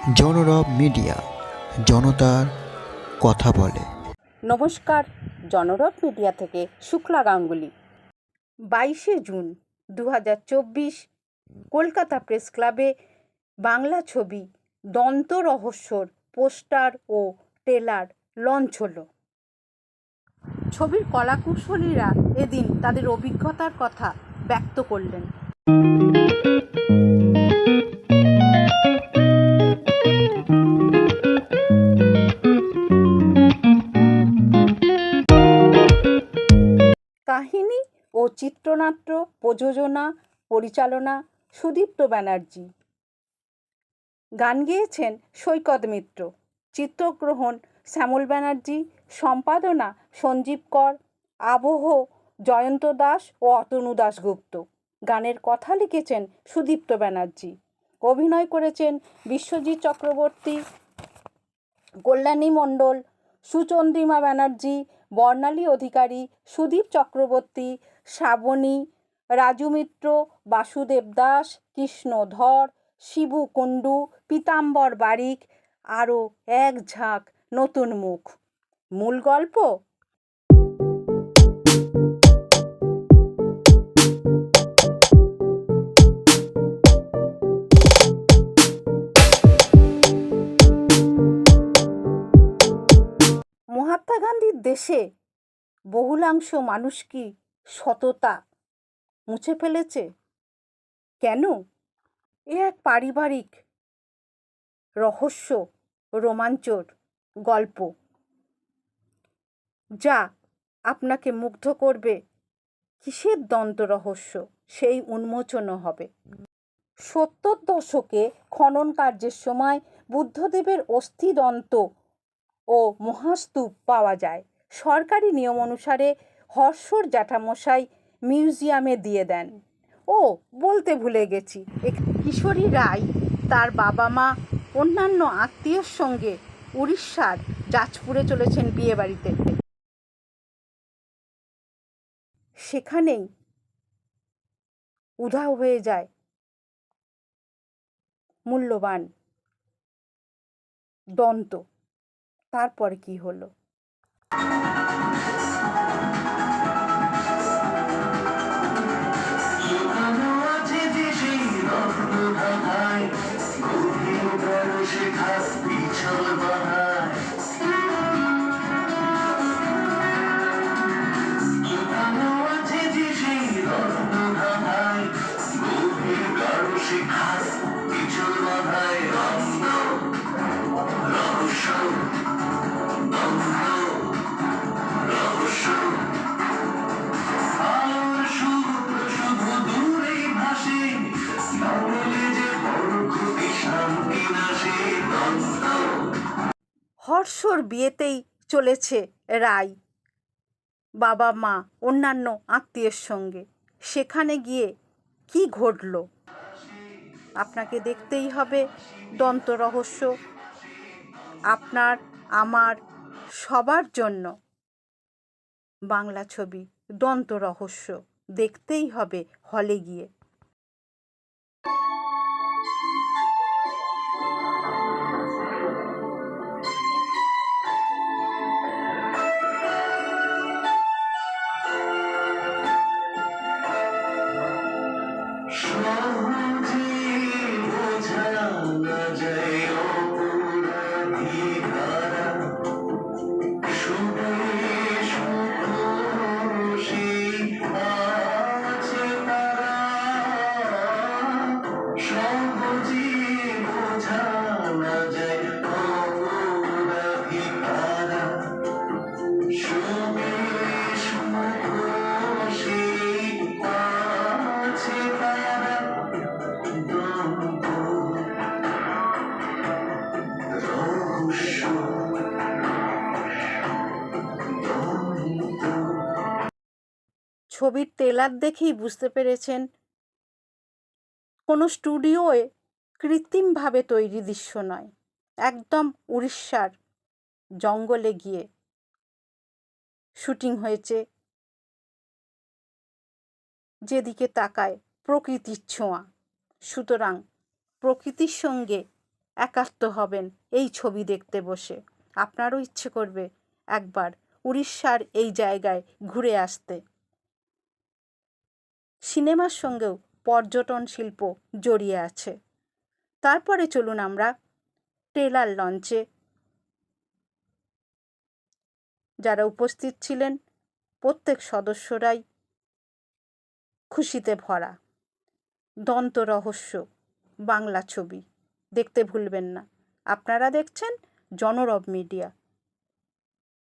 জনরব media, জনতার কথা বলে। নমস্কার, জনরব মিডিয়া থেকে শুক্লা গাঙ্গুলি। 22শে জুন 2024 কলকাতা প্রেস ক্লাবে বাংলা ছবি দন্ত রহস্যর পোস্টার ও ট্রেলার লঞ্চ হলো। ছবির কলাকুশলীরা এদিন তাদের অভিজ্ঞতার কথা ব্যক্ত করলেন। কাহিনী ও চিত্রনাট্য প্রযোজনা পরিচালনা সুদীপ্ত ব্যানার্জি। গান গেয়েছেন সৈকত মিত্র। চিত্রগ্রহণ শ্যামল ব্যানার্জি। সম্পাদনা সঞ্জীব কর। আবহ জয়ন্ত দাস ও অতনু দাশগুপ্ত। গানের কথা লিখেছেন সুদীপ্ত ব্যানার্জি। অভিনয় করেছেন বিশ্বজিৎ চক্রবর্তী, কল্যাণী মণ্ডল, সুচন্দ্রিমা ব্যানার্জি, বর্ণালী অধিকারী, সুদীপ চক্রবর্তী, শ্রাবণী, রাজু মিত্র, বাসুদেব দাস, কৃষ্ণ ধর, শিবু কুণ্ডু, পীতাম্বর বারিক, আরও এক ঝাঁক নতুন মুখ। মূল গল্প। মহাত্মা গান্ধীর দেশে বহুলাংশ মানুষ কি সততা মুছে ফেলেছে? কেন? এ এক পারিবারিক রহস্য রোমাঞ্চর গল্প, যা আপনাকে মুগ্ধ করবে। কিসের দন্ত রহস্য, সেই উন্মোচনও হবে। 70 দশকে খনন কার্যের সময় বুদ্ধদেবের অস্থিদন্ত ও মহাস্তূপ পাওয়া যায়। সরকারি নিয়ম অনুসারে হর্ষর জ্যাঠামশাই মিউজিয়ামে দিয়ে দেন। ও বলতে ভুলে গেছি, কিশোরী রায় তার বাবা মা অন্যান্য আত্মীয়ের সঙ্গে উড়িষ্যার জাজপুরে চলেছেন বিয়ে বাড়িতে। সেখানেই উধাও হয়ে যায় মূল্যবান দন্ত। তারপরে কি হলো? হর্ষর বিয়েতেই চলেছে রায় বাবা মা অন্যান্য আত্মীয়ের সঙ্গে। সেখানে গিয়ে কি ঘটল আপনাকে দেখতেই হবে। দন্ত রহস্য আপনার, আমার, সবার জন্য বাংলা ছবি দন্ত রহস্য দেখতেই হবে হলে গিয়ে। ছবির ট্রেলার দেখেই বুঝতে পেরেছেন কোনো স্টুডিওয়ে কৃত্রিমভাবে তৈরি দৃশ্য নয়। একদম উড়িষ্যার জঙ্গলে গিয়ে শুটিং হয়েছে। যেদিকে তাকায় প্রকৃতির ছোঁয়া। সুতরাং প্রকৃতির সঙ্গে একাত্ম হবেন এই ছবি দেখতে বসে। আপনারও ইচ্ছে করবে একবার উড়িষ্যার এই জায়গায় ঘুরে আসতে। সিনেমার সঙ্গেও পর্যটন শিল্প জড়িয়ে আছে। তারপরে চলুন আমরা ট্রেলার লঞ্চে। যারা উপস্থিত ছিলেন প্রত্যেক সদস্যরাই খুশিতে ভরা। দন্ত রহস্য বাংলা ছবি দেখতে ভুলবেন না। আপনারা দেখছেন জনরব মিডিয়া।